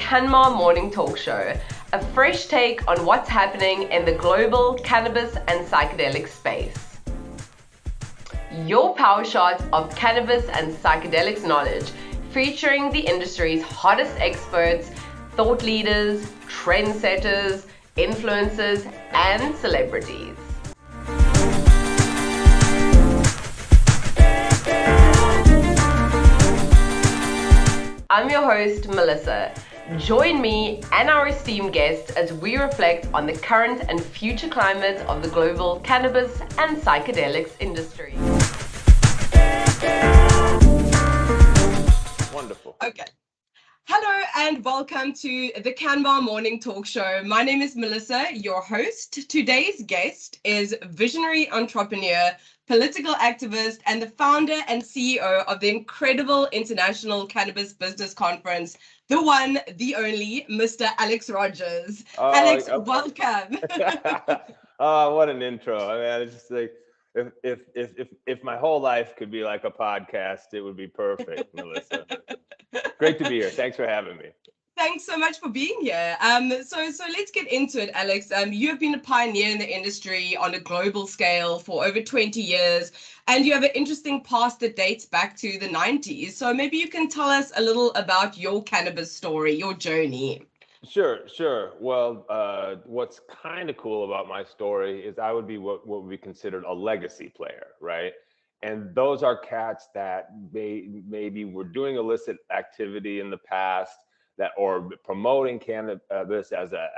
CanMar Morning Talk Show, a fresh take on what's happening in the global cannabis and psychedelic space. Your power shot of cannabis and psychedelics knowledge, featuring the industry's hottest experts, thought leaders, trendsetters, influencers, and celebrities. I'm your host, Melissa. Join me and our esteemed guests as we reflect on the current and future climate of the global cannabis and psychedelics industry. Wonderful. Okay. Hello and welcome to the CanMar Morning Talk Show. My name is Melissa, your host. Today's guest is visionary entrepreneur, political activist, and the founder and CEO of the incredible International Cannabis Business Conference, the one, the only, Mr. Alex ROGERS. Alex, welcome. What an intro. I mean, it's just like, if my whole life could be like a podcast, it would be perfect, Melissa. Great to be here. Thanks for having me. Thanks so much for being here. So let's get into it, Alex. You have been a pioneer in the industry on a global scale for over 20 years, and you have an interesting past that dates back to the 90s. So maybe you can tell us a little about your cannabis story, your journey. Sure. Well, what's kind of cool about my story is I would be what would be considered a legacy player, right? And those are cats that maybe were doing illicit activity in the past, that or promoting cannabis as an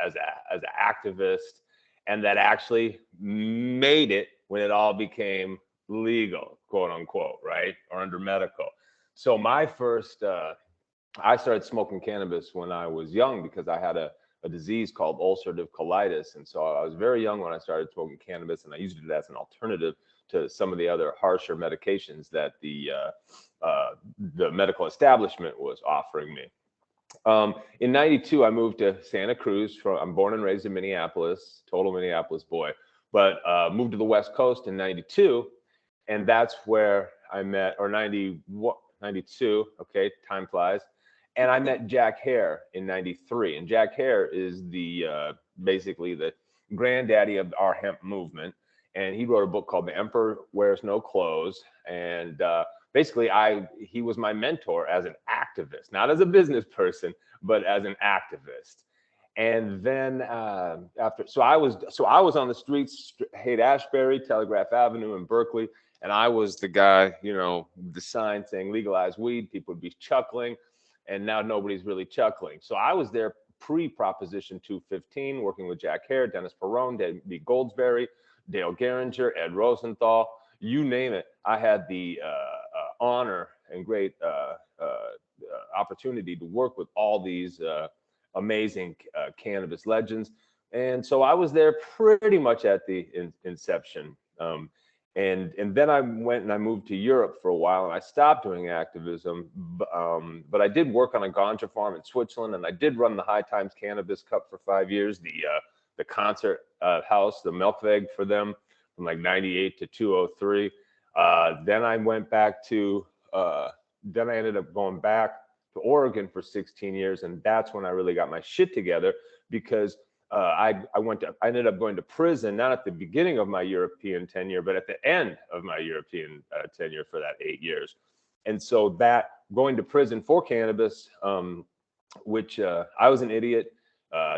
activist, and that actually made it when it all became legal, quote unquote, right, or under medical. So my first, I started smoking cannabis when I was young because I had a disease called ulcerative colitis, and so I was very young when I started smoking cannabis, and I used it as an alternative to some of the other harsher medications that the medical establishment was offering me. In 92, I moved to Santa Cruz. I'm born and raised in Minneapolis, total Minneapolis boy, but moved to the West Coast in 92, and that's where I met, or 92, okay, time flies, and I met Jack Hare in 93, and Jack Hare is the basically the granddaddy of our hemp movement, and he wrote a book called The Emperor Wears No Clothes, and basically, he was my mentor as an activist, not as a business person, but as an activist. And then so I was on the streets, Haight-Ashbury, Telegraph Avenue in Berkeley, and I was the guy, you know, the sign saying legalize weed. People would be chuckling, and now nobody's really chuckling. So I was there pre-Proposition 215, working with Jack Hare, Dennis Perrone, David Goldsberry, Dale Geringer, Ed Rosenthal, you name it. I had the honor and great opportunity to work with all these amazing cannabis legends. And so I was there pretty much at the inception. And then I went and I moved to Europe for a while, and I stopped doing activism. But I did work on a ganja farm in Switzerland, and I did run the High Times Cannabis Cup for 5 years, the concert house, the Melkweg for them from like 98 to 203. Then I went back to, then I ended up going back to Oregon for 16 years. And that's when I really got my shit together, because I ended up going to prison, not at the beginning of my European tenure, but at the end of my European tenure for that 8 years. And so that going to prison for cannabis, which I was an idiot.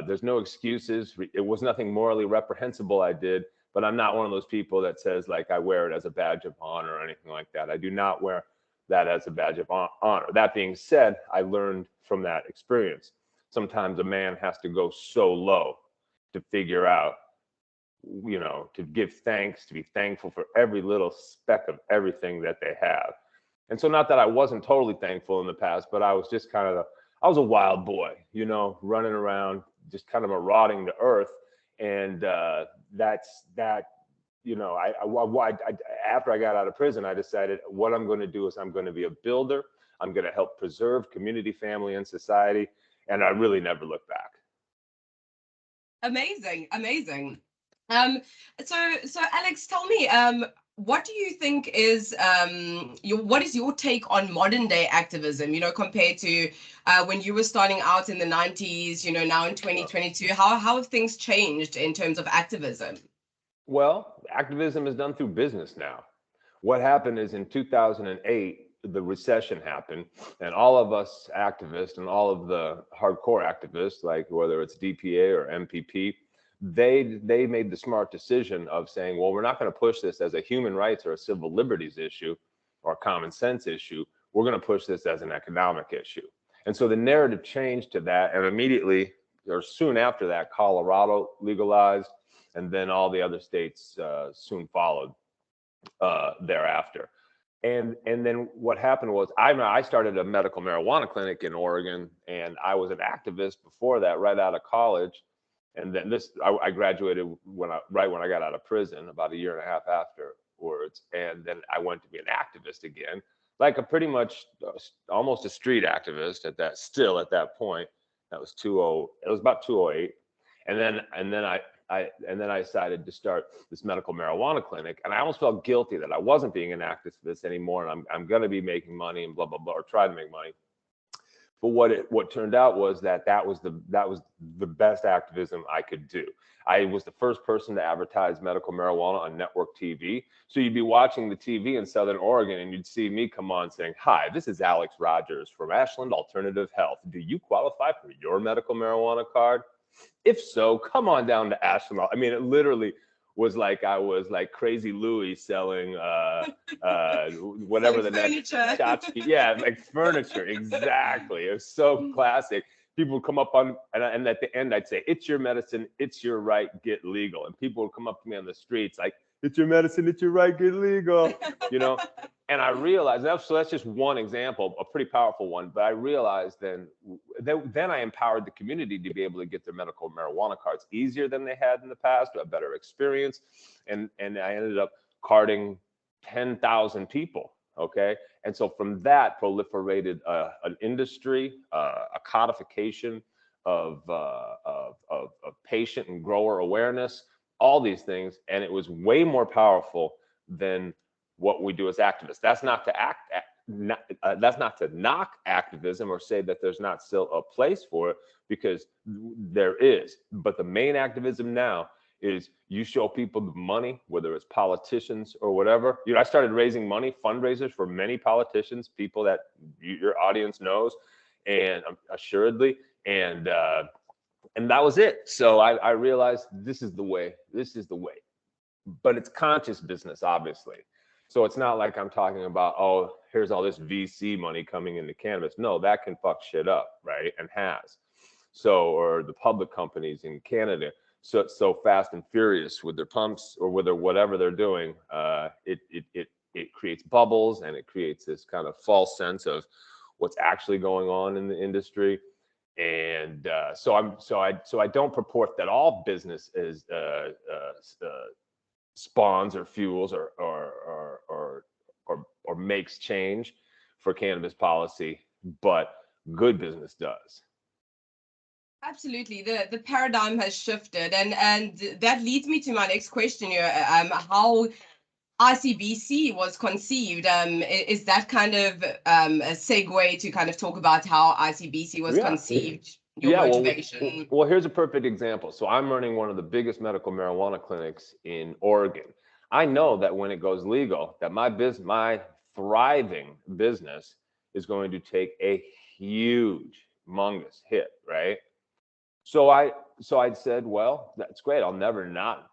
There's no excuses. It was nothing morally reprehensible I did. But I'm not one of those people that says, like, I wear it as a badge of honor or anything like that. I do not wear that as a badge of honor. That being said, I learned from that experience. Sometimes a man has to go so low to figure out, you know, to give thanks, to be thankful for every little speck of everything that they have. And so not that I wasn't totally thankful in the past, but I was just I was a wild boy, you know, running around, just kind of marauding the earth. And you know, after I got out of prison, I decided what I'm going to do is I'm going to be a builder. I'm going to help preserve community, family, and society. And I really never looked back. Amazing. So Alex, tell me, what do you think is what is your take on modern day activism? Compared to when you were starting out in the 90s. Now in 2022, how have things changed in terms of activism? Well, activism is done through business now. What happened is in 2008, the recession happened, and all of us activists and all of the hardcore activists, like whether it's DPA or MPP, they made the smart decision of saying, well, we're not going to push this as a human rights or a civil liberties issue or a common sense issue. We're going to push this as an economic issue. And so the narrative changed to that, and immediately or soon after that, Colorado legalized, and then all the other states soon followed thereafter. And then what happened was I started a medical marijuana clinic in Oregon, and I was an activist before that, right out of college. And then I graduated right when I got out of prison, about a year and a half afterwards. And then I went to be an activist again, like a pretty much almost a street activist at that point. That was it was about 2008. And then I decided to start this medical marijuana clinic, and I almost felt guilty that I wasn't being an activist anymore, and I'm going to be making money and blah blah blah, or try to make money. But what turned out was that was the best activism I could do. I was the first person to advertise medical marijuana on network TV. So you'd be watching the TV in Southern Oregon, and you'd see me come on saying, "Hi, this is Alex Rogers from Ashland Alternative Health. Do you qualify for your medical marijuana card? If so, come on down to Ashland." I mean, it literally was like I was like Crazy Louie selling whatever the next tchotchke. Yeah, like furniture. Exactly. It was so classic. People would come up on, and at the end I'd say, "It's your medicine, it's your right, get legal." And people would come up to me on the streets like, "It's your medicine, it's your right, get legal." And I realized so that's just one example, a pretty powerful one. But I realized then I empowered the community to be able to get their medical marijuana cards easier than they had in the past, a better experience. And I ended up carding 10,000 people. Okay. And so from that proliferated an industry, a codification of patient and grower awareness, all these things. And it was way more powerful than what we do as activists. That's not to knock activism or say that there's not still a place for it, because there is. But the main activism now is you show people the money, whether it's politicians or whatever. I started raising money, fundraisers for many politicians, people that your audience knows, and assuredly, and that was it. So I realized this is the way. But it's conscious business, obviously. So it's not like I'm talking about, oh, here's all this VC money coming into cannabis. No, that can fuck shit up, right? And has. So, or the public companies in Canada, so fast and furious with their pumps or with their whatever they're doing, it creates bubbles, and it creates this kind of false sense of what's actually going on in the industry. And so I don't purport that all business is spawns or fuels or makes change for cannabis policy, but good business does. Absolutely, the paradigm has shifted, and that leads me to my next question here. How ICBC was conceived. Is that kind of a segue to kind of talk about how ICBC was conceived? Your motivation. Well, here's a perfect example. So I'm running one of the biggest medical marijuana clinics in Oregon. I know that when it goes legal, that my thriving business is going to take a huge, humongous hit, right? So I'd said, well, that's great. I'll never not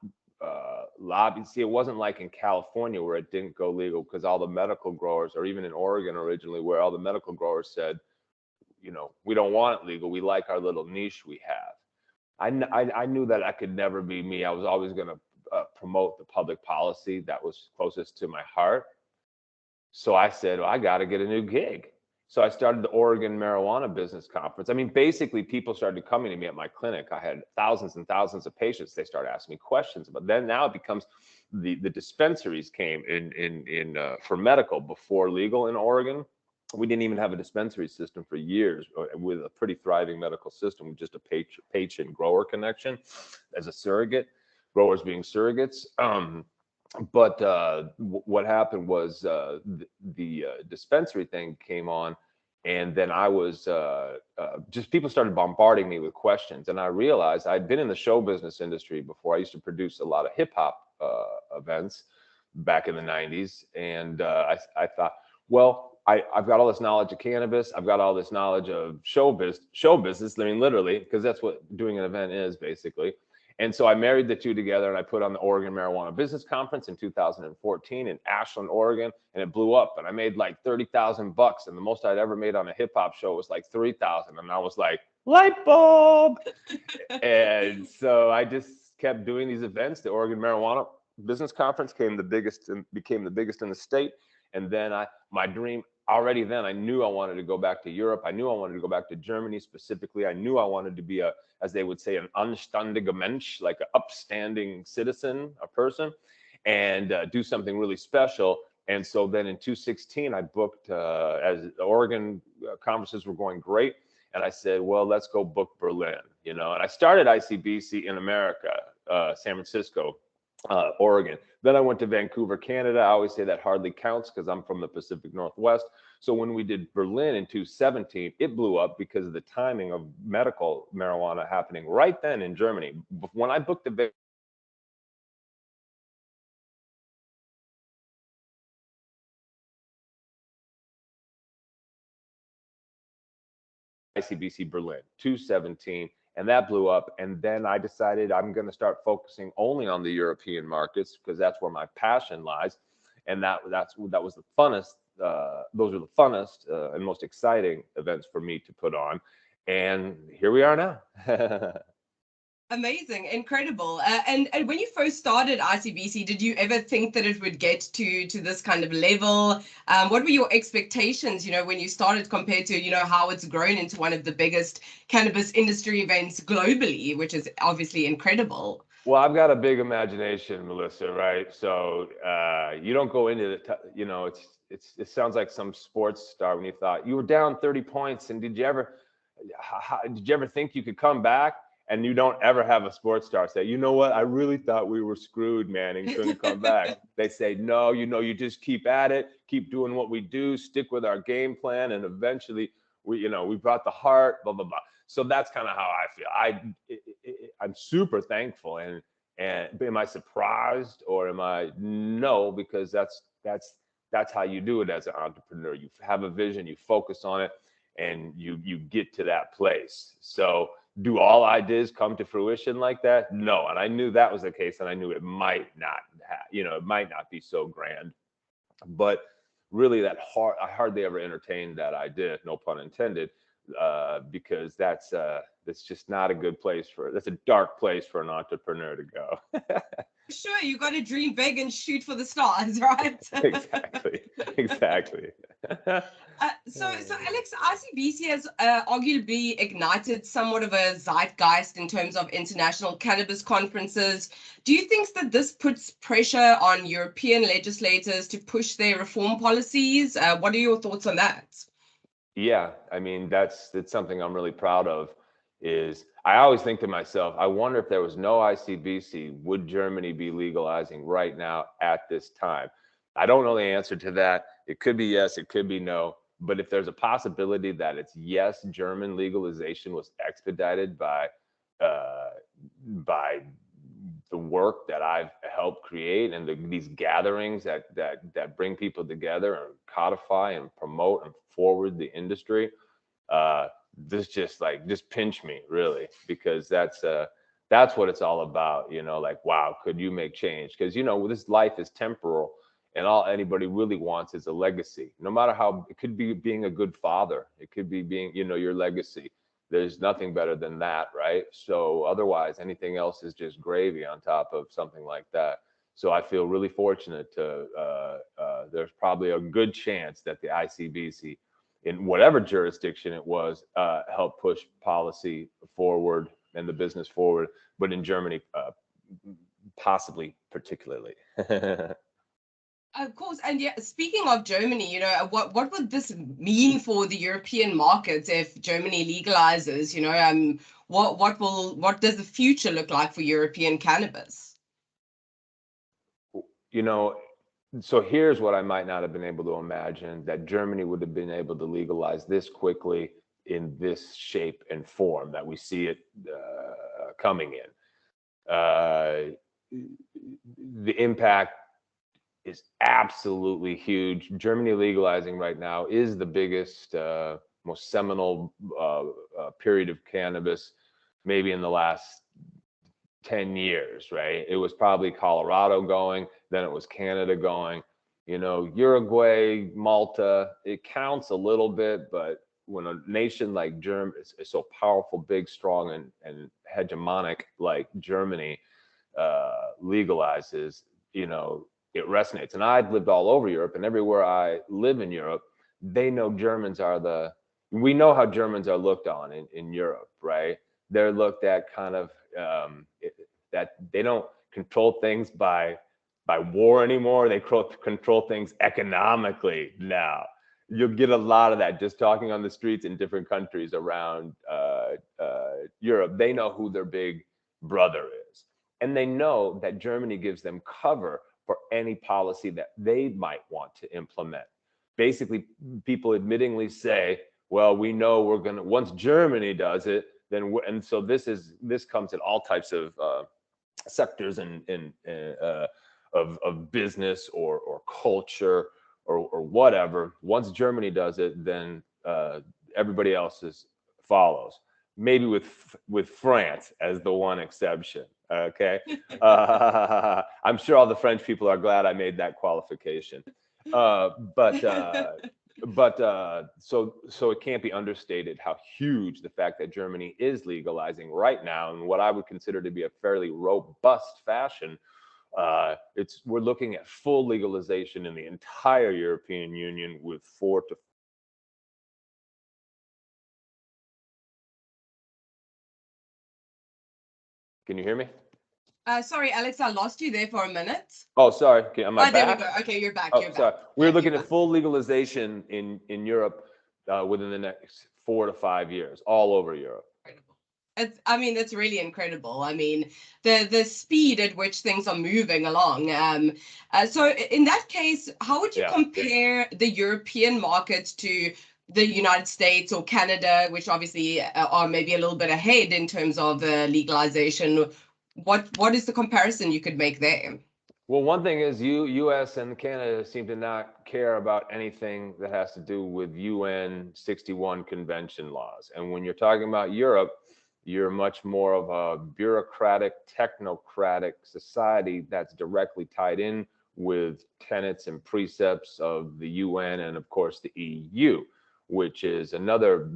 lobby. See, it wasn't like in California where it didn't go legal because all the medical growers, or even in Oregon originally, where all the medical growers said, we don't want it legal. We like our little niche we have. I knew that I could never be me. I was always going to promote the public policy that was closest to my heart. So I said, well, I got to get a new gig. So I started the Oregon Marijuana Business Conference. I mean, basically, people started coming to me at my clinic. I had thousands and thousands of patients. They started asking me questions. But then now it becomes the dispensaries came in for medical before legal in Oregon. We didn't even have a dispensary system for years with a pretty thriving medical system with just a patient grower connection as a surrogate. growers being surrogates. But what happened was the dispensary thing came on, and then I was just people started bombarding me with questions, and I realized I'd been in the show business industry before. I used to produce a lot of hip hop events back in the 90s, and I thought, well, I've got all this knowledge of cannabis. I've got all this knowledge of show business. I mean, literally, because that's what doing an event is basically. And so I married the two together, and I put on the Oregon Marijuana Business Conference in 2014 in Ashland, Oregon, and it blew up. And I made like $30,000, and the most I'd ever made on a hip hop show was like 3,000. And I was like, light bulb. And so I just kept doing these events. The Oregon Marijuana Business Conference became the biggest in the state. And then my dream already then, I knew I wanted to go back to Europe. I knew I wanted to go back to Germany specifically. I knew I wanted to be as they would say, an anständiger Mensch, like an upstanding citizen, a person, and do something really special. And so then in 2016, I booked, as the Oregon conferences were going great. And I said, well, let's go book Berlin, And I started ICBC in America, San Francisco, Oregon. Then I went to Vancouver, Canada. I always say that hardly counts because I'm from the Pacific Northwest. So when we did Berlin in 2017, it blew up because of the timing of medical marijuana happening right then in Germany. When I booked the ICBC Berlin, 2017, and that blew up. And then I decided I'm going to start focusing only on the European markets because that's where my passion lies, and that was the funnest. Those are the funnest and most exciting events for me to put on, and here we are now. Amazing, incredible. And when you first started ICBC, did you ever think that it would get to this kind of level? What were your expectations, when you started compared to, how it's grown into one of the biggest cannabis industry events globally, which is obviously incredible? Well, I've got a big imagination, Melissa, right? So you don't go into the, it sounds like some sports star when you thought you were down 30 points, and did you ever think you could come back? And you don't ever have a sports star say, you know what, I really thought we were screwed, man, and couldn't come back. They say, no, you just keep at it, keep doing what we do, stick with our game plan, and eventually we brought the heart, blah, blah, blah. So that's kind of how I feel. I'm super thankful. And am I surprised, or am I? No, because that's how you do it as an entrepreneur. You have a vision, you focus on it, and you get to that place. So do all ideas come to fruition like that? No. And I knew that was the case, and I knew it might not it might not be so grand. But really I hardly ever entertained that idea, no pun intended, because that's just not a good place that's a dark place for an entrepreneur to go. Sure, you got to dream big and shoot for the stars, right? Exactly. So Alex, ICBC has arguably ignited somewhat of a zeitgeist in terms of international cannabis conferences. Do you think that this puts pressure on European legislators to push their reform policies? What are your thoughts on that? Yeah, I mean, that's something I'm really proud of. Is I always think to myself, I wonder if there was no ICBC, would Germany be legalizing right now at this time? I don't know the answer to that. It could be yes, it could be no. But if there's a possibility that it's yes, German legalization was expedited by the work that I've helped create, and these gatherings that bring people together and codify and promote and forward the industry, this just pinch me, really, because that's what it's all about. Wow, could you make change? Because this life is temporal, and all anybody really wants is a legacy. No matter how, it could be being a good father, it could be being your legacy. There's nothing better than that, right? So otherwise, anything else is just gravy on top of something like that. So I feel really fortunate there's probably a good chance that the ICBC, in whatever jurisdiction it was, helped push policy forward and the business forward, but in Germany, possibly particularly. Of course, and yeah, speaking of Germany, what would this mean for the European markets if Germany legalizes? What does the future look like for European cannabis? you know, so here's what I might not have been able to imagine, that Germany would have been able to legalize this quickly in this shape and form that we see it coming in. The impact is absolutely huge. Germany legalizing right now is the biggest, most seminal period of cannabis maybe in the last 10 years, right? It was probably Colorado going, then it was Canada going, you know, Uruguay, Malta, it counts a little bit, but when a nation like Germany is so powerful, big, strong, and hegemonic like Germany legalizes, you know, it resonates. And I've lived all over Europe, and everywhere I live in Europe, they know Germans are we know how Germans are looked on in Europe, right? They're looked at kind of that they don't control things by war anymore. They control things economically now. You'll get a lot of that just talking on the streets in different countries around Europe. They know who their big brother is, and they know that Germany gives them cover for any policy that they might want to implement. Basically, people admittingly say, well, we know we're going to, once Germany does it, then and so this comes in all types of sectors of business or culture or whatever. Once Germany does it, then everybody else follows. Maybe with France as the one exception. Okay, I'm sure all the French people are glad I made that qualification. But so it can't be understated how huge the fact that Germany is legalizing right now in what I would consider to be a fairly robust fashion. We're looking at full legalization in the entire European Union with 4 to. Can you hear me? Sorry, Alex, I lost you there for a minute. Oh, sorry. Okay, am I back? There we go. Okay, you're back. Oh, you're sorry. back. We're looking at full legalization in Europe within the next 4 to 5 years, all over Europe. It's really incredible. I mean, the speed at which things are moving along. So in that case, how would you compare the European markets to the United States or Canada, which obviously are maybe a little bit ahead in terms of legalization? What is the comparison you could make there? Well, one thing is U.S. and Canada seem to not care about anything that has to do with UN 61 convention laws. And when you're talking about Europe, you're much more of a bureaucratic, technocratic society that's directly tied in with tenets and precepts of the UN and, of course, the EU, which is another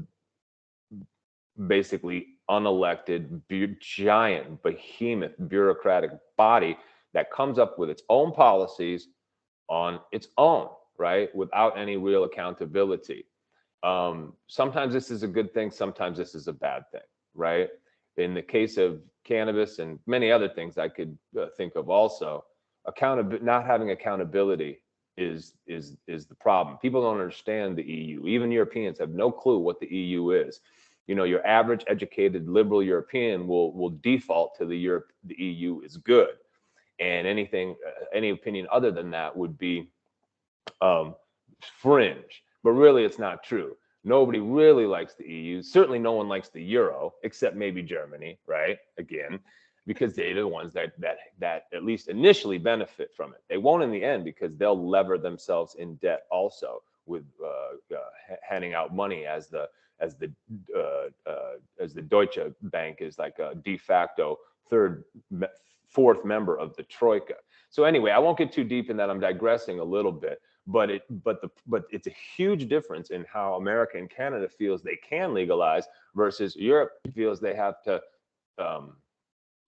basically unelected, giant, behemoth bureaucratic body that comes up with its own policies on its own, right? Without any real accountability. Sometimes this is a good thing, sometimes this is a bad thing, right? In the case of cannabis and many other things I could think of also, not having accountability is the problem. People don't understand the EU. Even Europeans have no clue what the EU is. You know, your average educated liberal European will default to the EU is good, and any opinion other than that would be fringe. But really, it's not true. Nobody really likes the EU. Certainly, no one likes the euro, except maybe Germany, right? Again, because they're the ones that at least initially benefit from it. They won't in the end because they'll lever themselves in debt also with handing out money as the Deutsche Bank is like a de facto fourth member of the Troika. So anyway, I won't get too deep in that. I'm digressing a little bit, but it's a huge difference in how America and Canada feels they can legalize versus Europe feels they have to.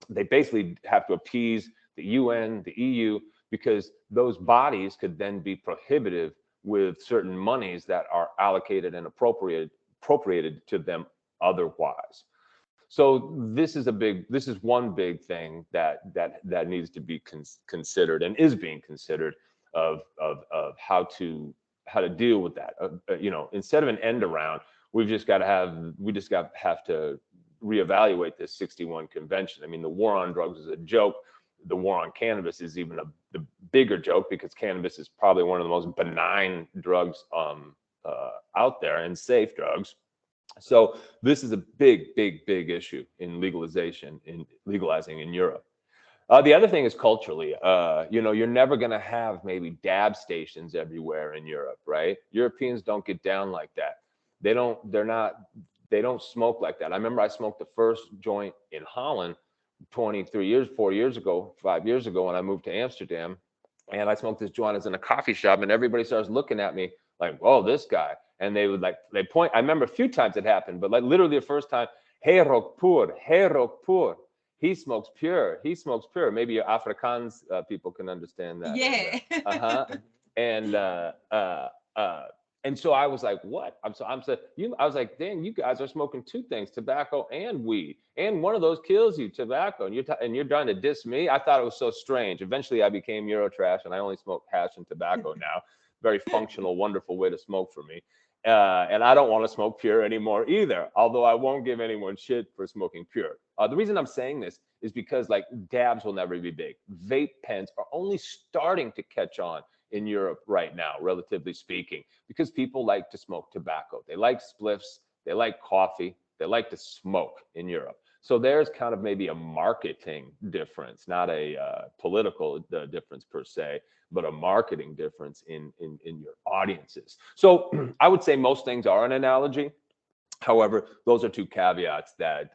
They basically have to appease the UN, the EU, because those bodies could then be prohibitive with certain monies that are allocated and appropriated to them otherwise. So this is one big thing that needs to be considered and is being considered of how to deal with that. You know, instead of an end around, we just have to reevaluate this 61 convention. I mean, the war on drugs is a joke. the war on cannabis is even the bigger joke, because cannabis is probably one of the most benign drugs out there, and safe drugs. So this is a big, big, big issue in legalizing in Europe. The other thing is culturally, you're never going to have maybe dab stations everywhere in Europe, right? Europeans don't get down like that. They don't smoke like that. I remember I smoked the first joint in Holland 4 years ago, 5 years ago, when I moved to Amsterdam. And I smoked this joint. I was in a coffee shop, and everybody starts looking at me like, whoa, this guy. And they would they point. I remember a few times it happened, but like literally the first time, hey, rook pur, hey, rook pur. He smokes pure. He smokes pure. Maybe your Afrikaans people can understand that. Yeah. And and so I was like, what? I was like, dang, you guys are smoking two things, tobacco and weed, and one of those kills you, tobacco, and you're trying to diss me. I thought it was so strange. Eventually, I became Eurotrash, and I only smoke hash and tobacco now. Very functional, wonderful way to smoke for me. And I don't want to smoke pure anymore either, although I won't give anyone shit for smoking pure. The reason I'm saying this is because like dabs will never be big. Vape pens are only starting to catch on in Europe right now, relatively speaking, because people like to smoke tobacco. They like spliffs, they like coffee, they like to smoke in Europe. So there's kind of maybe a marketing difference, not a political difference per se, but a marketing difference in your audiences. So I would say most things are an analogy. However, those are two caveats that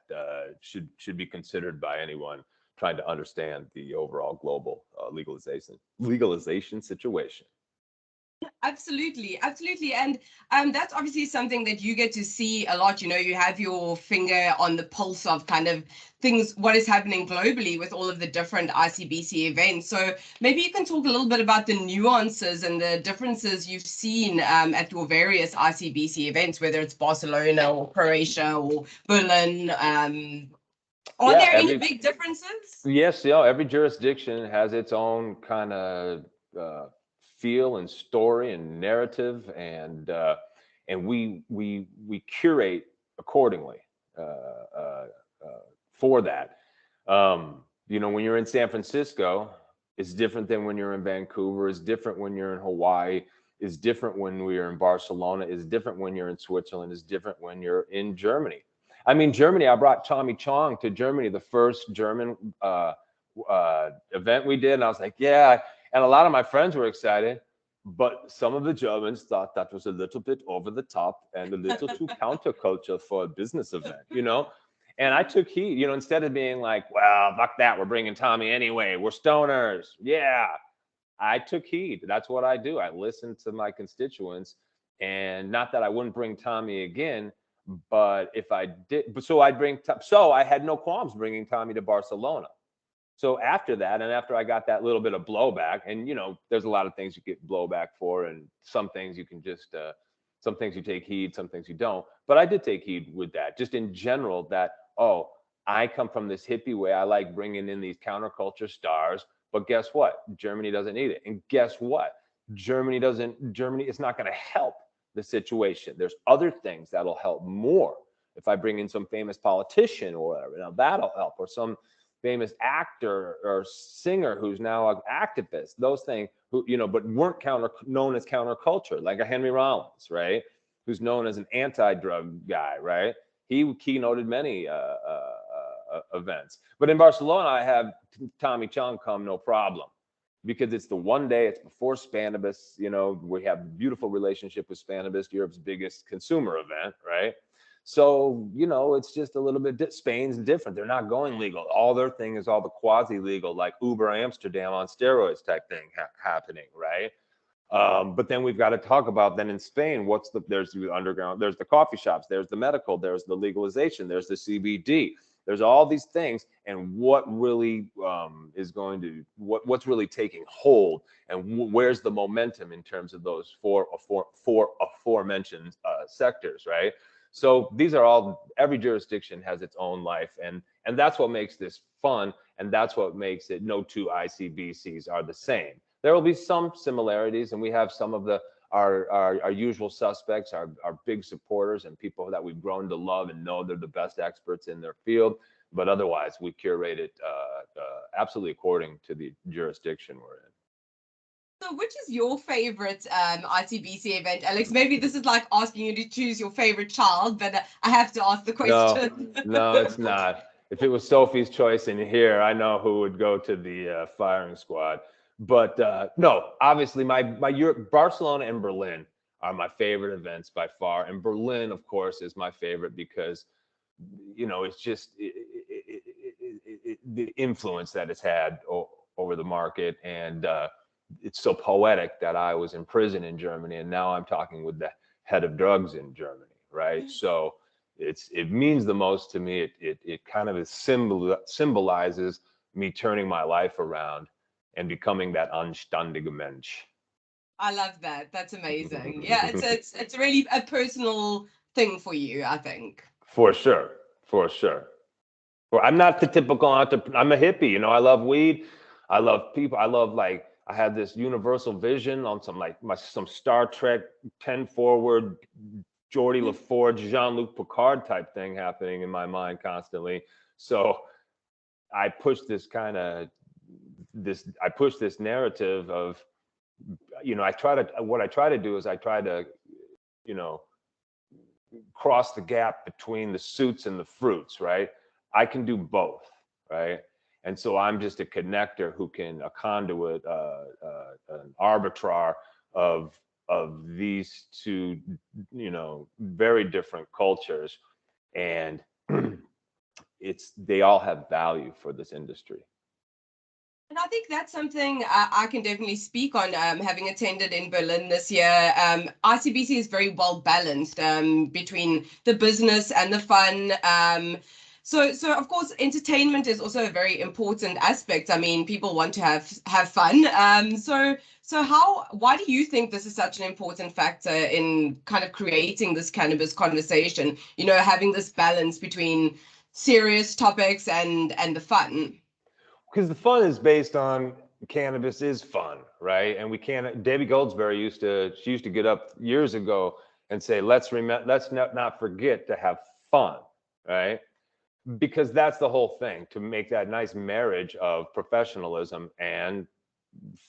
should be considered by anyone trying to understand the overall global legalization situation. Absolutely, absolutely. And that's obviously something that you get to see a lot. You have your finger on the pulse of kind of things, what is happening globally with all of the different ICBC events. So maybe you can talk a little bit about the nuances and the differences you've seen at your various ICBC events, whether it's Barcelona or Croatia or Berlin. Are there any big differences? Yes, every jurisdiction has its own kind of feel and story and narrative, and we curate accordingly for that. When you're in San Francisco, it's different than when you're in Vancouver. It's different when you're in Hawaii. It's different when we're in Barcelona. It's different when you're in Switzerland. It's different when you're in Germany. I mean, Germany, I brought Tommy Chong to Germany, the first German event we did. And I was like, yeah. And a lot of my friends were excited, but some of the Germans thought that was a little bit over the top and a little too counterculture for a business event, And I took heed, instead of being like, well, fuck that, we're bringing Tommy anyway. We're stoners. Yeah. I took heed. That's what I do. I listen to my constituents, and not that I wouldn't bring Tommy again, but if I did, so I had no qualms bringing Tommy to Barcelona. So after that, and after I got that little bit of blowback, and there's a lot of things you get blowback for, and some things you can just, some things you take heed, some things you don't. But I did take heed with that, just in general, that, I come from this hippie way. I like bringing in these counterculture stars, but guess what? Germany doesn't need it. And guess what? Germany is not going to help the situation. There's other things that'll help more. If I bring in some famous politician or whatever, now that'll help, or some famous actor or singer who's now an activist, those things who, but weren't known as counterculture, like a Henry Rollins, right? Who's known as an anti-drug guy, right? He keynoted many events. But in Barcelona, I have Tommy Chong come, no problem, because it's the one day, it's before Cannabis. We have a beautiful relationship with Cannabis, Europe's biggest consumer event, right? So, it's just a little bit, Spain's different. They're not going legal. All their thing is all the quasi-legal, like Uber Amsterdam on steroids type thing happening, right? But then we've got to talk about then in Spain, there's the underground, there's the coffee shops, there's the medical, there's the legalization, there's the CBD, there's all these things, and what really what's really taking hold, and where's the momentum in terms of those four aforementioned sectors, right? So these are all, every jurisdiction has its own life, and that's what makes this fun, and that's what makes it no two ICBCs are the same. There will be some similarities, and we have some of our usual suspects, our big supporters, and people that we've grown to love and know they're the best experts in their field. but otherwise we curate it absolutely according to the jurisdiction we're in. So which is your favorite ICBC event, Alex? Maybe this is like asking you to choose your favorite child, but I have to ask the question. No, it's not. If it was Sophie's choice in here, I know who would go to the firing squad. But no, obviously my Europe, Barcelona and Berlin are my favorite events by far. And Berlin, of course, is my favorite because, it's just the influence that it's had over the market. And it's so poetic that I was in prison in Germany and now I'm talking with the head of drugs in Germany, right? So it means the most to me. It kind of symbolizes me turning my life around and becoming that anständige Mensch. I love that. That's amazing. Yeah, it's really a personal thing for you, I think. For sure. Well, I'm not the typical entrepreneur. I'm a hippie. I love weed. I love people. I had this universal vision on some Star Trek 10 forward, Geordie LaForge, Jean-Luc Picard type thing happening in my mind constantly. So I push this narrative of, what I try to do is I try to, cross the gap between the suits and the fruits, right? I can do both, right? And so I'm just a connector a conduit, an arbiter of these two, very different cultures, and they all have value for this industry. And I think that's something I can definitely speak on, having attended in Berlin this year. ICBC is very well balanced between the business and the fun. So of course, entertainment is also a very important aspect. I mean, people want to have fun. Why do you think this is such an important factor in kind of creating this cannabis conversation? Having this balance between serious topics and the fun. Because the fun is based on cannabis is fun, right? And Debbie Goldsberry used to get up years ago and say, let's not forget to have fun, right? Because that's the whole thing, to make that nice marriage of professionalism and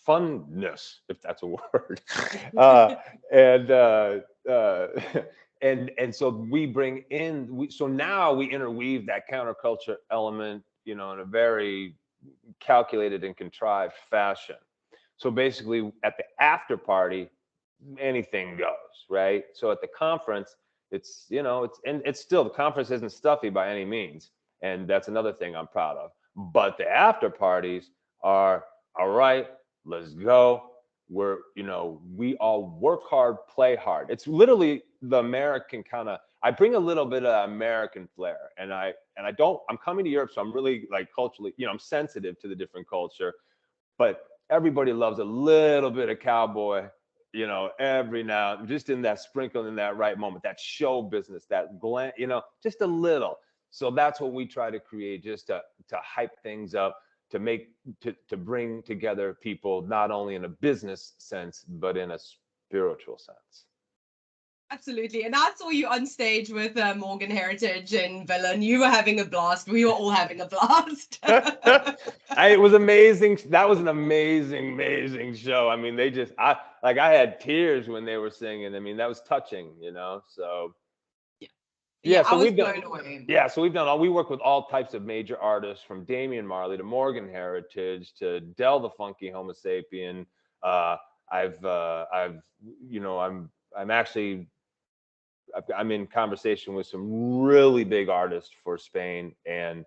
funness, if that's a word. And so we bring in, so now we interweave that counterculture element, in a very calculated and contrived fashion. So basically at the after party, anything goes, right? So at the conference, it's still, the conference isn't stuffy by any means. And that's another thing I'm proud of. But the after parties are, all right, let's go. We all work hard, play hard. It's literally the American I bring a little bit of American flair, and I'm coming to Europe, so I'm really culturally, I'm sensitive to the different culture, but everybody loves a little bit of cowboy, every now, just in that sprinkle in that right moment, that show business, that glam, just a little. So that's what we try to create, just to hype things up, to bring together people, not only in a business sense, but in a spiritual sense. Absolutely. And I saw you on stage with Morgan Heritage in Berlin. You were having a blast. We were all having a blast. It was amazing. That was an amazing show. I mean, I had tears when they were singing. I mean, that was touching, so. Yeah, so we've done. Yeah, so we work with all types of major artists, from Damian Marley to Morgan Heritage to Del the Funky Homo Sapien. I'm in conversation with some really big artists for Spain and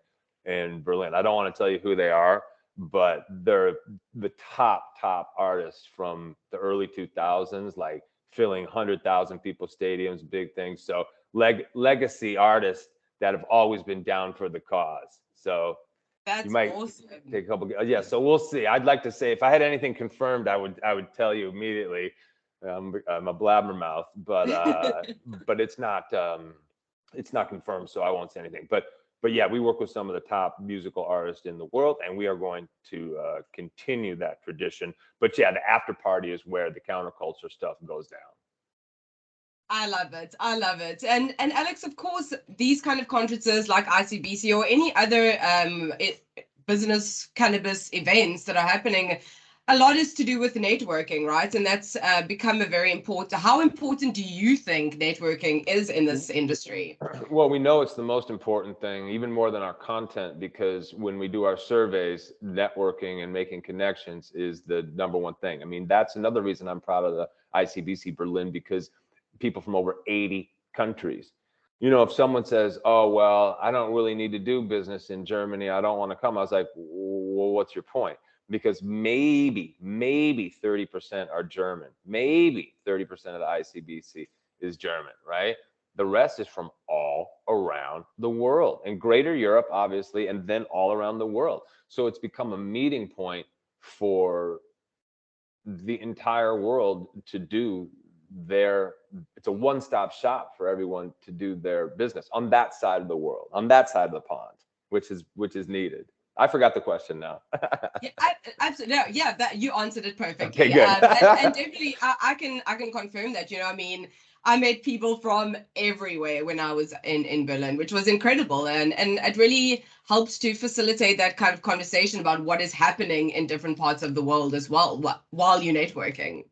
Berlin. I don't want to tell you who they are, but they're the top artists from the early 2000s, like filling 100,000 people stadiums, big things. So legacy artists that have always been down for the cause. So that's you might awesome. Take a couple. Yeah, so we'll see. I'd like to say, if I had anything confirmed, I would tell you immediately. I'm a blabbermouth, but it's not confirmed, so I won't say anything. But yeah, we work with some of the top musical artists in the world, and we are going to continue that tradition. But yeah, the after party is where the counterculture stuff goes down. I love it. I love it. And Alex, of course, these kind of conferences like ICBC or any other business cannabis events that are happening, a lot is to do with networking, right? And that's become a very important. How important do you think networking is in this industry? Well, we know it's the most important thing, even more than our content, because when we do our surveys, networking and making connections is the number one thing. I mean, that's another reason I'm proud of the ICBC Berlin, because people from over 80 countries. You know, if someone says, oh, well, I don't really need to do business in Germany, I don't want to come. I was like, well, what's your point? Because maybe 30% are German. Maybe 30% of the ICBC is German, right? The rest is from all around the world, and greater Europe, obviously, and then all around the world. So it's become a meeting point for the entire world to do it's a one-stop shop for everyone to do their business on that side of the world, on that side of the pond, which is needed. I forgot the question now. Yeah, absolutely. No, yeah, that you answered it perfectly. Okay, good. And definitely, I can confirm that. You know, I mean, I met people from everywhere when I was in Berlin, which was incredible, and it really helps to facilitate that kind of conversation about what is happening in different parts of the world as well while you're networking.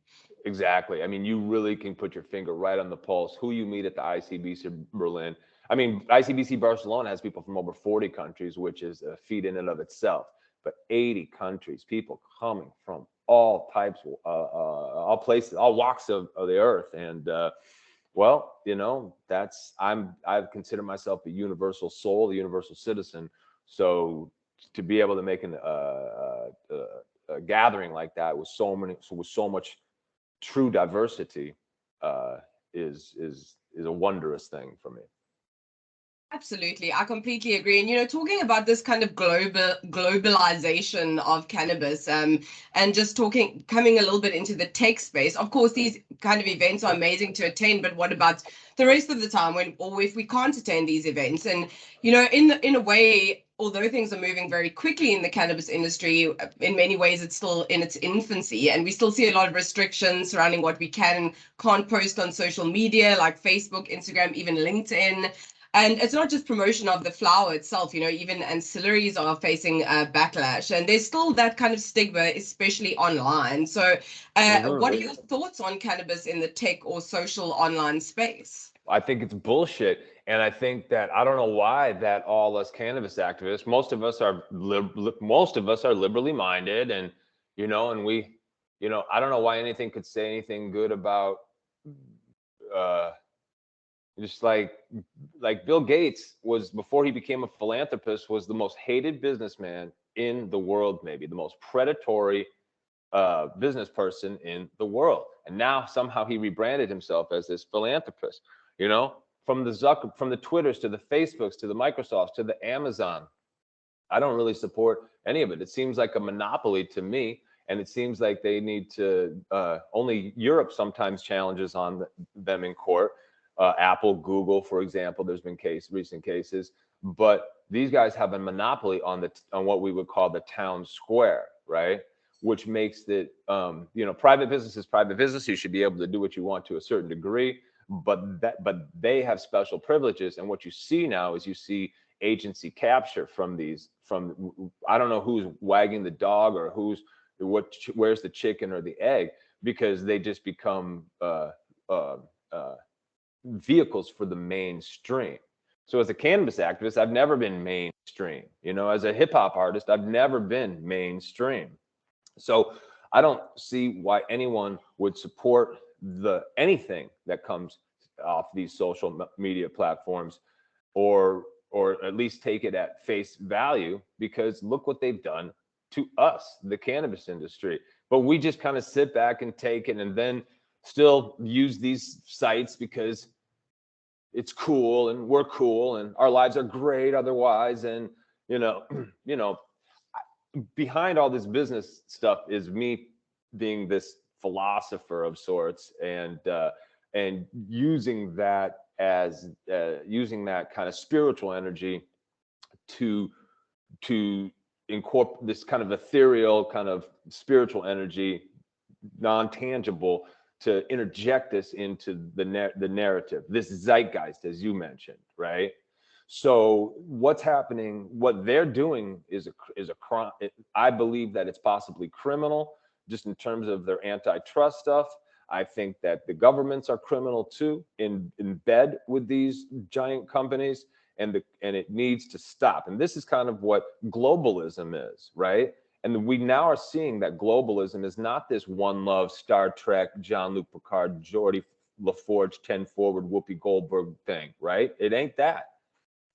Exactly. I mean, you really can put your finger right on the pulse. Who you meet at the ICBC Berlin. I mean, ICBC Barcelona has people from over 40 countries, which is a feat in and of itself. But 80 countries, people coming from all types, all places, all walks of the earth. And well, you know, I've considered myself a universal soul, a universal citizen. So to be able to make a gathering like that with so much true diversity is a wondrous thing for me. Absolutely, I completely agree. And you know, talking about this kind of globalization of cannabis, and just coming a little bit into the tech space. Of course, these kind of events are amazing to attend, but what about the rest of the time if we can't attend these events? And you know, in a way, although things are moving very quickly in the cannabis industry, in many ways it's still in its infancy, and we still see a lot of restrictions surrounding what we can and can't post on social media like Facebook, Instagram, even LinkedIn. And it's not just promotion of the flower itself, you know, even ancillaries are facing backlash. And there's still that kind of stigma, especially online. So what are your thoughts on cannabis in the tech or social online space? I think it's bullshit. And I think that, I don't know why that all us cannabis activists, most of us are liberally minded, and, you know, and we, you know, I don't know why anything could say anything good about, just like Bill Gates was, before he became a philanthropist, was the most hated businessman in the world, maybe the most predatory business person in the world. And now somehow he rebranded himself as this philanthropist, you know, from the Twitters to the Facebooks to the Microsofts to the Amazon. I don't really support any of it. It seems like a monopoly to me. And it seems like they need to, only Europe sometimes challenges on them in court. Apple, Google, for example, there's been recent cases, but these guys have a monopoly on what we would call the town square, right? Which makes it, you know, private business is private business. You should be able to do what you want to a certain degree, but they have special privileges. And what you see now is you see agency capture from I don't know who's wagging the dog or where's the chicken or the egg, because they just become vehicles for the mainstream. So as a cannabis activist, I've never been mainstream. You know, as a hip hop artist, I've never been mainstream. So I don't see why anyone would support anything that comes off these social media platforms, or at least take it at face value, because look what they've done to us, the cannabis industry. But we just kind of sit back and take it, and then still use these sites because it's cool and we're cool and our lives are great otherwise. And you know, behind all this business stuff is me being this philosopher of sorts, and using that kind of spiritual energy to incorporate this kind of ethereal kind of spiritual energy, non-tangible, to interject this into the narrative, this zeitgeist, as you mentioned, right? So what's happening, what they're doing is a crime. I believe that it's possibly criminal, just in terms of their antitrust stuff. I think that the governments are criminal too, in bed with these giant companies, and it needs to stop. And this is kind of what globalism is, right? And we now are seeing that globalism is not this one love, Star Trek, Jean-Luc Picard, Geordie LaForge, 10 Forward, Whoopi Goldberg thing, right? It ain't that.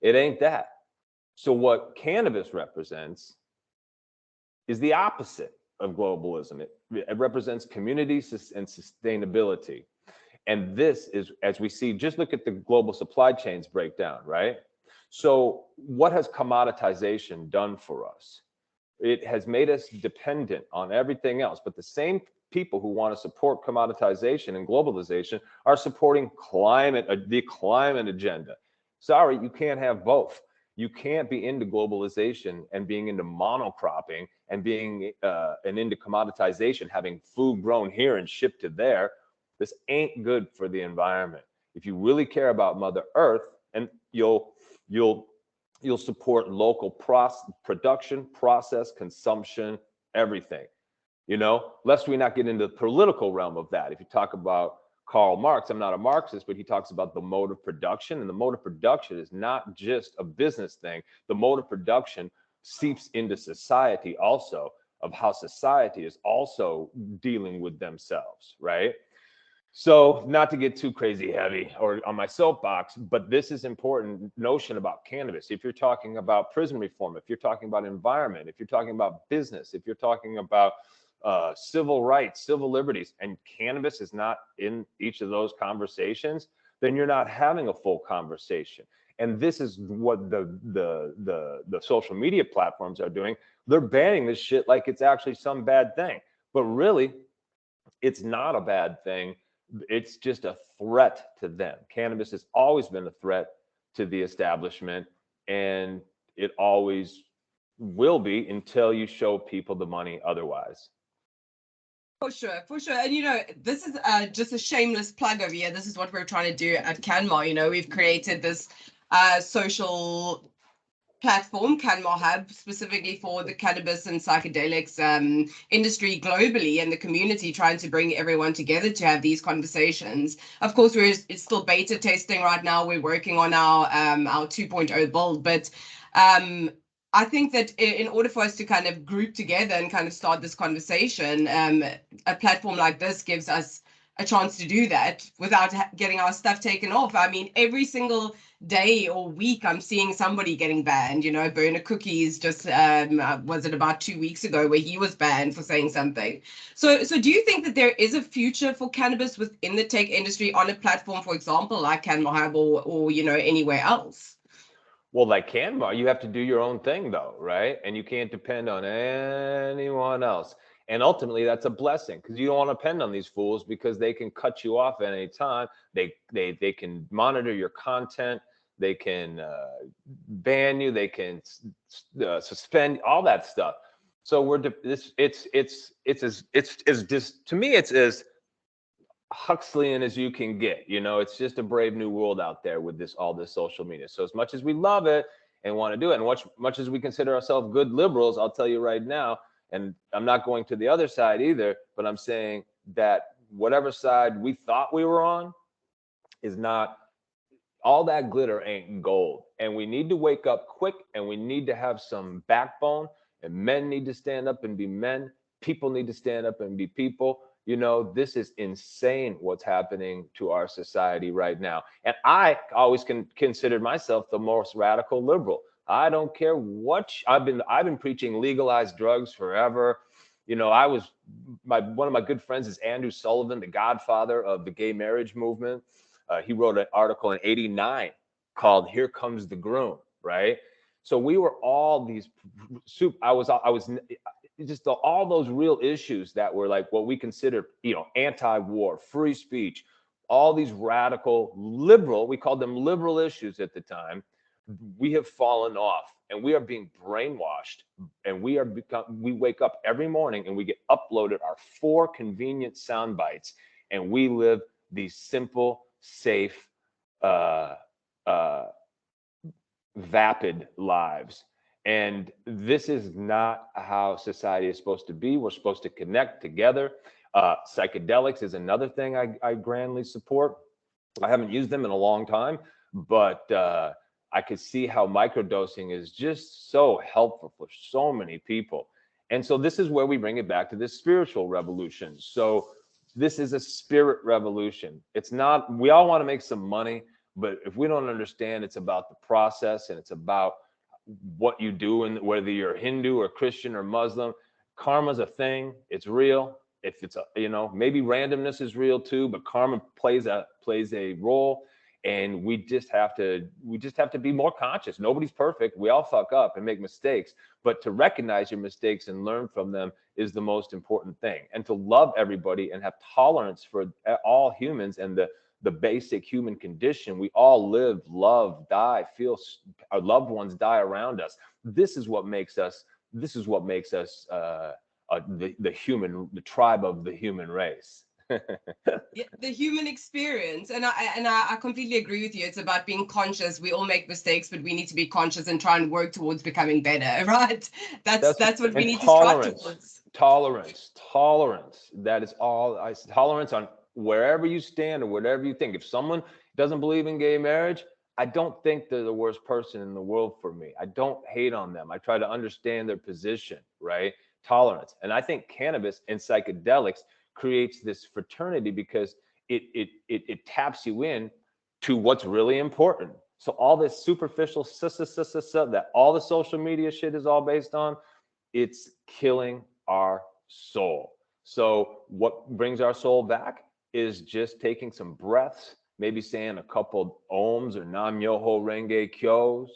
It ain't that. So what cannabis represents is the opposite of globalism. It represents community and sustainability. And this is, as we see, just look at the global supply chains breakdown, right? So what has commoditization done for us? It has made us dependent on everything else. But the same people who want to support commoditization and globalization are supporting the climate agenda. Sorry, you can't have both. You can't be into globalization and being into monocropping and being and into commoditization, having food grown here and shipped to there. This ain't good for the environment. If you really care about Mother Earth, and you'll support local production, process, consumption, everything. You know, lest we not get into the political realm of that. If you talk about Karl Marx, I'm not a Marxist, but he talks about the mode of production, and the mode of production is not just a business thing. The mode of production seeps into society also, of how society is also dealing with themselves, right? So not to get too crazy heavy or on my soapbox, but this is important notion about cannabis. If you're talking about prison reform, if you're talking about environment, if you're talking about business, if you're talking about civil rights, civil liberties, and cannabis is not in each of those conversations, then you're not having a full conversation. And this is what the social media platforms are doing. They're banning this shit like it's actually some bad thing, but really, it's not a bad thing. It's just a threat to them. Cannabis has always been a threat to the establishment, and it always will be until you show people the money otherwise. For sure, for sure. And, you know, this is just a shameless plug over here. This is what we're trying to do at CanMar. You know, we've created this social platform, CanMar Hub, specifically for the cannabis and psychedelics industry globally and the community, trying to bring everyone together to have these conversations. Of course, it's still beta testing right now. We're working on our 2.0 build, but I think that in order for us to kind of group together and kind of start this conversation, a platform like this gives us a chance to do that without getting our stuff taken off. I mean, every single day or week, I'm seeing somebody getting banned. You know, Burner Cookies just was it about 2 weeks ago where he was banned for saying something. So do you think that there is a future for cannabis within the tech industry on a platform, for example, like CanMar Hub or you know, anywhere else? Well, like CanMar, you have to do your own thing though, right? And you can't depend on anyone else. And ultimately, that's a blessing, because you don't want to depend on these fools, because they can cut you off at any time. They can monitor your content. They can ban you. They can suspend all that stuff. So it's to me, it's as Huxleyan as you can get. You know, it's just a brave new world out there with all this social media. So as much as we love it and want to do it, and much as we consider ourselves good liberals, I'll tell you right now, and I'm not going to the other side either, but I'm saying that whatever side we thought we were on is not, all that glitter ain't gold. And we need to wake up quick, and we need to have some backbone, and men need to stand up and be men. People need to stand up and be people. You know, this is insane what's happening to our society right now. And I always considered myself the most radical liberal. I don't care what I've been preaching legalized drugs forever. You know, one of my good friends is Andrew Sullivan, the godfather of the gay marriage movement. He wrote an article in '89 called "Here Comes the Groom," right? So we were all these I was just all those real issues that were like what we considered, you know, anti-war, free speech, all these radical liberal, we called them liberal issues at the time. We have fallen off, and we are being brainwashed, and we wake up every morning and we get uploaded our 4 convenient sound bites, and we live these simple, safe, vapid lives. And this is not how society is supposed to be. We're supposed to connect together. Psychedelics is another thing I grandly support. I haven't used them in a long time, but I could see how microdosing is just so helpful for so many people. And so this is where we bring it back to this spiritual revolution. So this is a spirit revolution. It's not, we all want to make some money, but if we don't understand it's about the process and it's about what you do, and whether you're Hindu or Christian or Muslim, karma's a thing. It's real. If it's a, maybe randomness is real too, but karma plays a role, and we just have to be more conscious. Nobody's perfect. We all fuck up and make mistakes, but to recognize your mistakes and learn from them is the most important thing. And to love everybody and have tolerance for all humans and the basic human condition. We all live, love, die, feel our loved ones die around us. This is what makes us the tribe of the human race. Yeah, the human experience, and I completely agree with you. It's about being conscious. We all make mistakes, but we need to be conscious and try and work towards becoming better, right? That's what we need to strive towards. Tolerance. That is all. Tolerance on wherever you stand or whatever you think. If someone doesn't believe in gay marriage, I don't think they're the worst person in the world for me. I don't hate on them. I try to understand their position, right? Tolerance. And I think cannabis and psychedelics creates this fraternity because it taps you in to what's really important. So all this superficial that all the social media shit is all based on, it's killing our soul. So what brings our soul back is just taking some breaths, maybe saying a couple ohms or nam myoho renge kyos,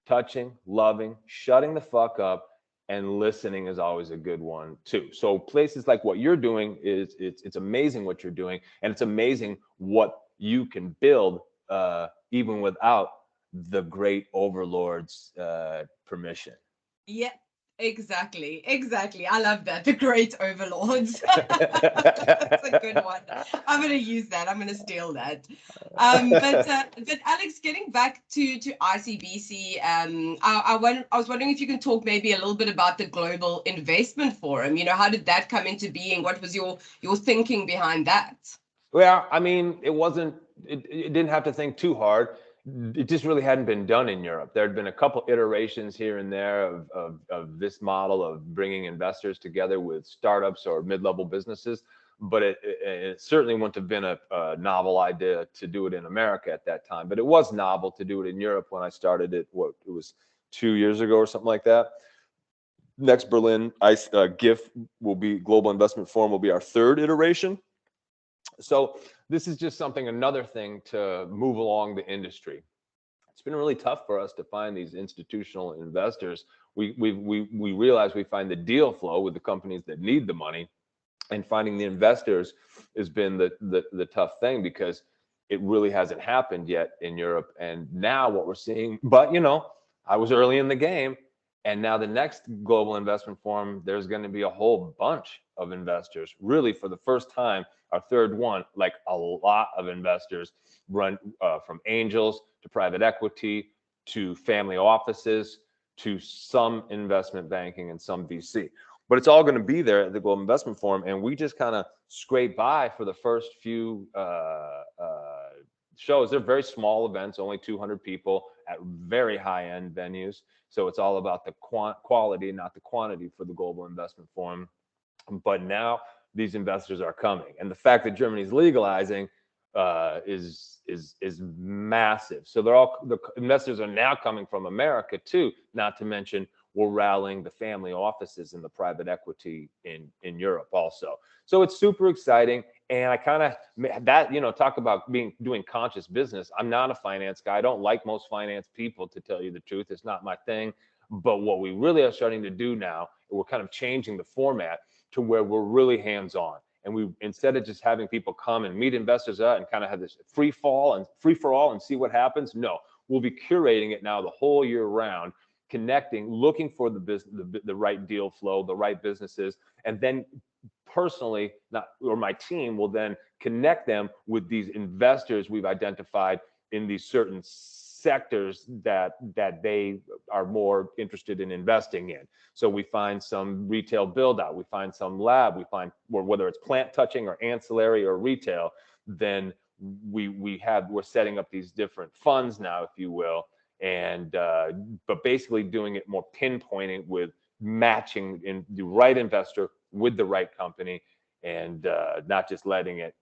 touching, loving, shutting the fuck up, and listening is always a good one too. So places like what you're doing it's amazing what you're doing, and it's amazing what you can build even without the great overlord's permission. Yeah, exactly. I love that. The great overlords. That's a good one. I'm going to use that. I'm going to steal that. But Alex, getting back to ICBC, I was wondering if you can talk maybe a little bit about the Global Investment Forum. How did that come into being? What was your thinking behind that? Well, I mean, it didn't have to think too hard. It just really hadn't been done in Europe. There had been a couple iterations here and there of this model of bringing investors together with startups or mid-level businesses, but it certainly wouldn't have been a novel idea to do it in America at that time. But it was novel to do it in Europe when I started it. It was 2 years ago or something like that. Next Berlin GIF will be Global Investment Forum will be our third iteration. So this is just another thing to move along the industry. It's been really tough for us to find these institutional investors. We realize we find the deal flow with the companies that need the money, and finding the investors has been the tough thing because it really hasn't happened yet in Europe. And now what we're seeing, but I was early in the game, and now the next Global Investment Forum, there's going to be a whole bunch of investors. Really, for the first time, our third one, like a lot of investors run from angels to private equity to family offices to some investment banking and some VC. But it's all going to be there at the Global Investment Forum, and we just kind of scrape by for the first few shows. They're very small events, only 200 people at very high-end venues. So it's all about the quality, not the quantity, for the Global Investment Forum. But now these investors are coming, and the fact that Germany is legalizing is massive. So the investors are now coming from America too. Not to mention we're rallying the family offices and the private equity in Europe also. So it's super exciting. And I kind of that, talk about doing conscious business. I'm not a finance guy. I don't like most finance people, to tell you the truth. It's not my thing. But what we really are starting to do now, we're kind of changing the format to where we're really hands-on. And we, instead of just having people come and meet investors and kind of have this free for all and see what happens, no, we'll be curating it now the whole year round, connecting, looking for the right deal flow, the right businesses, and then personally, not, or my team will then connect them with these investors we've identified in these certain sectors that they are more interested in investing in. So we find some retail build out, we find some lab, we find, or whether it's plant touching or ancillary or retail, then we're setting up these different funds now, if you will, and but basically doing it more pinpointing with matching in the right investor with the right company, and not just letting it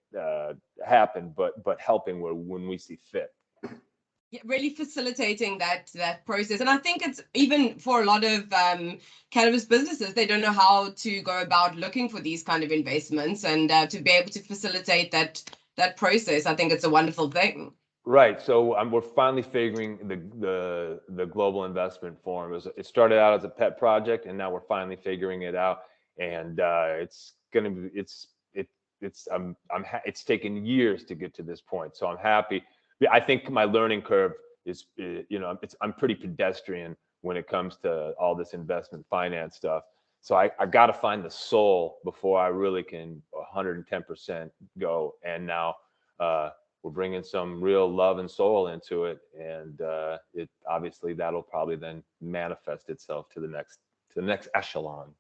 happen, but helping when we see fit. Yeah, really facilitating that process. And I think it's even for a lot of cannabis businesses, they don't know how to go about looking for these kind of investments, and to be able to facilitate that process, I think it's a wonderful thing. Right. So we're finally figuring the global investment forum. It started out as a pet project, and now we're finally figuring it out. And it's gonna be it's taken years to get to this point. So I'm happy. I think my learning curve is, I'm pretty pedestrian when it comes to all this investment finance stuff. So I got to find the soul before I really can 110% go. And now we're bringing some real love and soul into it, and it obviously that'll probably then manifest itself to the next echelon.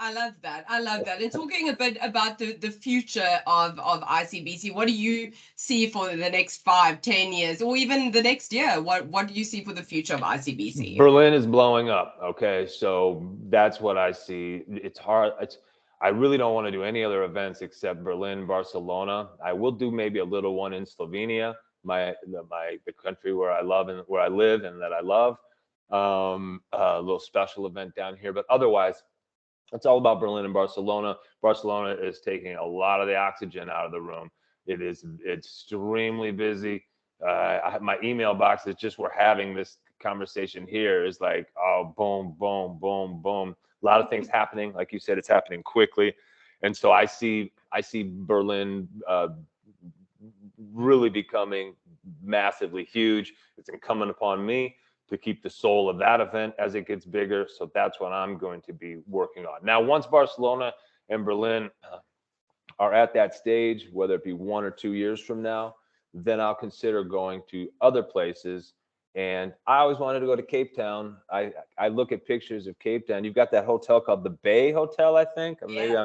I love that. I love that. And talking a bit about the future of ICBC, what do you see for the next 5-10 years, or even the next year? What do you see for the future of ICBC? Berlin is blowing up. Okay, so that's what I see. It's hard. I really don't want to do any other events except Berlin, Barcelona. I will do maybe a little one in Slovenia, the country where I love and where I live and that I love. A little special event down here, but otherwise, it's all about Berlin and Barcelona. Barcelona is taking a lot of the oxygen out of the room. It is extremely busy. My email box is just, we're having this conversation here, is like, oh, boom, boom, boom, boom. A lot of things happening. Like you said, it's happening quickly. And so I see Berlin really becoming massively huge. It's incumbent upon me to keep the soul of that event as it gets bigger. So that's what I'm going to be working on. Now, once Barcelona and Berlin are at that stage, whether it be 1 or 2 years from now, then I'll consider going to other places. And I always wanted to go to Cape Town. I look at pictures of Cape Town. You've got that hotel called the Bay Hotel, I think. Or maybe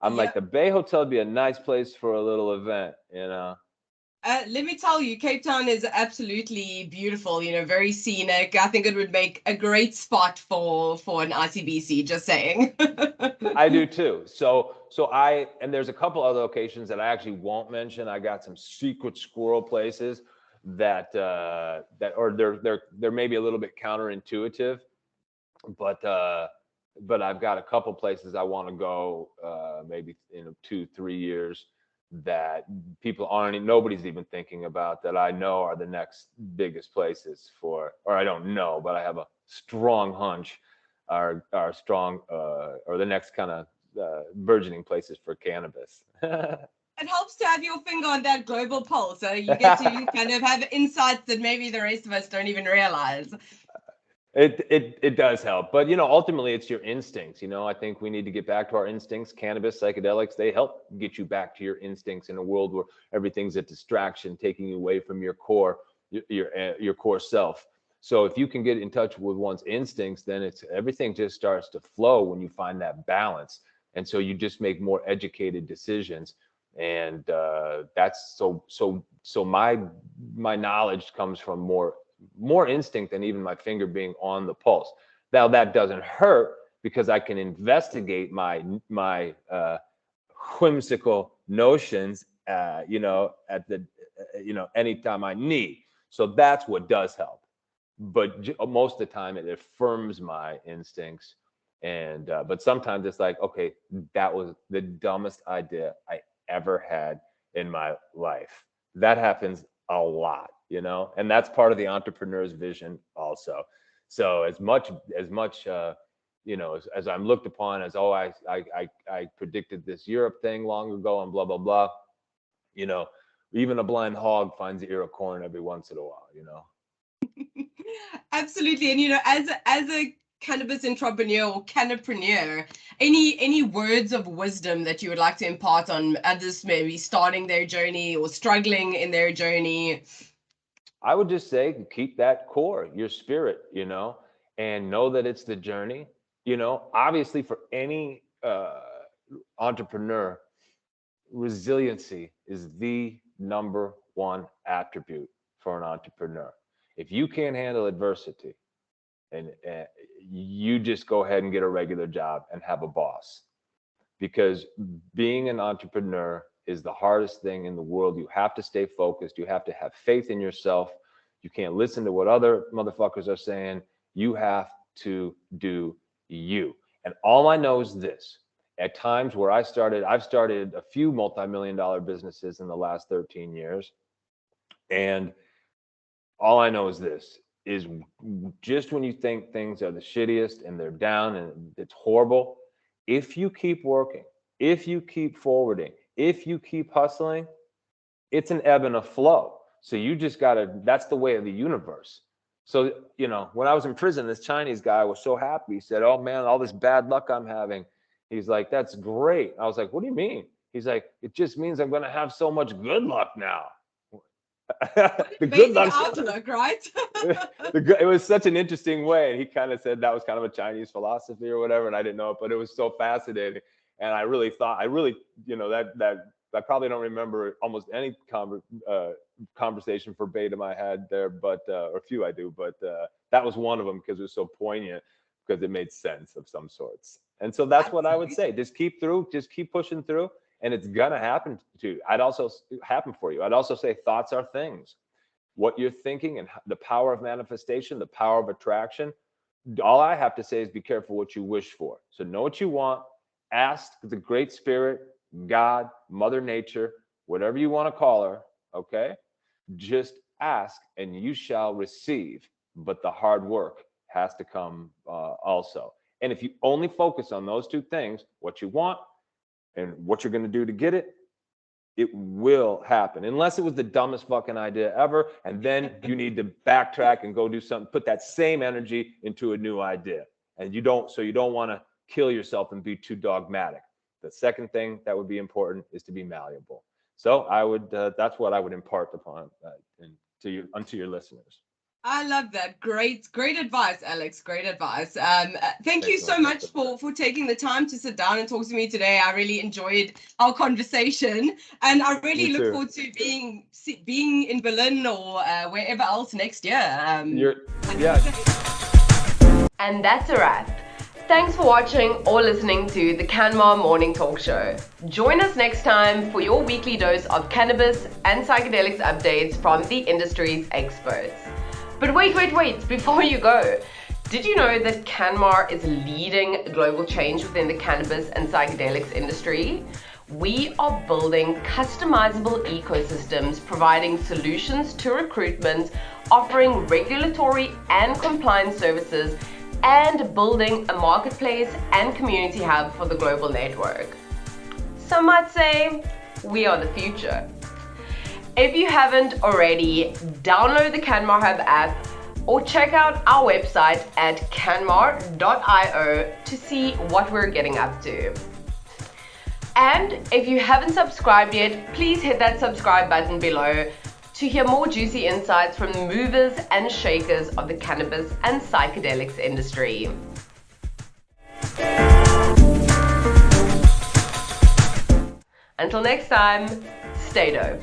I'm like, the Bay Hotel would be a nice place for a little event, you know. Let me tell you, Cape Town is absolutely beautiful, very scenic. I think it would make a great spot for an ICBC, just saying. I do too. So and there's a couple other locations that I actually won't mention. I got some secret squirrel places that they're maybe a little bit counterintuitive, but I've got a couple places I want to go maybe in 2-3 years that nobody's even thinking about, that I know are the next biggest places or I don't know, but I have a strong hunch are strong or the next kind of burgeoning places for cannabis. It helps to have your finger on that global pulse, so you get to kind of have insights that maybe the rest of us don't even realize. It does help, but ultimately it's your instincts. I think we need to get back to our instincts. Cannabis, psychedelics, they help get you back to your instincts in a world where everything's a distraction, taking you away from your core self. So if you can get in touch with one's instincts, then everything just starts to flow when you find that balance, and so you just make more educated decisions. And that's so my knowledge comes from more instinct than even my finger being on the pulse. Now that doesn't hurt, because I can investigate my whimsical notions, at the anytime I need. So that's what does help. But most of the time it affirms my instincts. And but sometimes it's like, okay, that was the dumbest idea I ever had in my life. That happens a lot, and that's part of the entrepreneur's vision also. So as much as I'm looked upon as, oh, I predicted this Europe thing long ago and blah blah blah, even a blind hog finds the ear of corn every once in a while. Absolutely. And as a cannabis entrepreneur or cannapreneur, any words of wisdom that you would like to impart on others maybe starting their journey or struggling in their journey? I would just say keep that core, your spirit, and know that it's the journey. Obviously for any entrepreneur, resiliency is the number one attribute for an entrepreneur. If you can't handle adversity, and you just go ahead and get a regular job and have a boss, because being an entrepreneur is the hardest thing in the world. You have to stay focused. You have to have faith in yourself. You can't listen to what other motherfuckers are saying. You have to do you. And all I know is this: at times where I've started a few multi-million-dollar businesses in the last 13 years. And all I know is this, is just when you think things are the shittiest and they're down and it's horrible, if you keep working, if you keep forwarding, if you keep hustling, it's an ebb and a flow. So you just that's the way of the universe. So, when I was in prison, this Chinese guy was so happy. He said, "Oh man, all this bad luck I'm having." He's like, "That's great." I was like, "What do you mean?" He's like, "It just means I'm going to have so much good luck now." The good luck outlook, right? It was such an interesting way. And he kind of said that was kind of a Chinese philosophy or whatever. And I didn't know it, but it was so fascinating. And I really, that I probably don't remember almost any conversation verbatim I had there, but, or few I do, but that was one of them because it was so poignant, because it made sense of some sorts. And so that's what I would say. Just keep pushing through. And it's gonna happen to you. Happen for you. I'd also say thoughts are things. What you're thinking and the power of manifestation, the power of attraction. All I have to say is be careful what you wish for. So know what you want. Ask the Great Spirit, God, Mother Nature, whatever you want to call her. Okay, just ask and you shall receive. But the hard work has to come also. And if you only focus on those two things, what you want and what you're going to do to get it, it will happen. Unless it was the dumbest fucking idea ever. And then you need to backtrack and go do something, put that same energy into a new idea. And you don't want to kill yourself and be too dogmatic. The second thing that would be important is to be malleable. So that's what I would impart upon unto your listeners. I love that. Great advice, Alex. Great advice. Thank you so much for taking the time to sit down and talk to me today. I really enjoyed our conversation, and I really look forward to being in Berlin or wherever else next year. And that's a wrap. Thanks for watching or listening to the CanMar Morning Talk Show. Join us next time for your weekly dose of cannabis and psychedelics updates from the industry's experts. But wait, before you go, did you know that CanMar is leading global change within the cannabis and psychedelics industry? We are building customizable ecosystems, providing solutions to recruitment, offering regulatory and compliance services, and building a marketplace and community hub for the global network. Some might say we are the future. If you haven't already, download the CanMar Hub app or check out our website at canmar.io to see what we're getting up to. And if you haven't subscribed yet, please hit that subscribe button below to hear more juicy insights from the movers and shakers of the cannabis and psychedelics industry. Until next time, stay dope.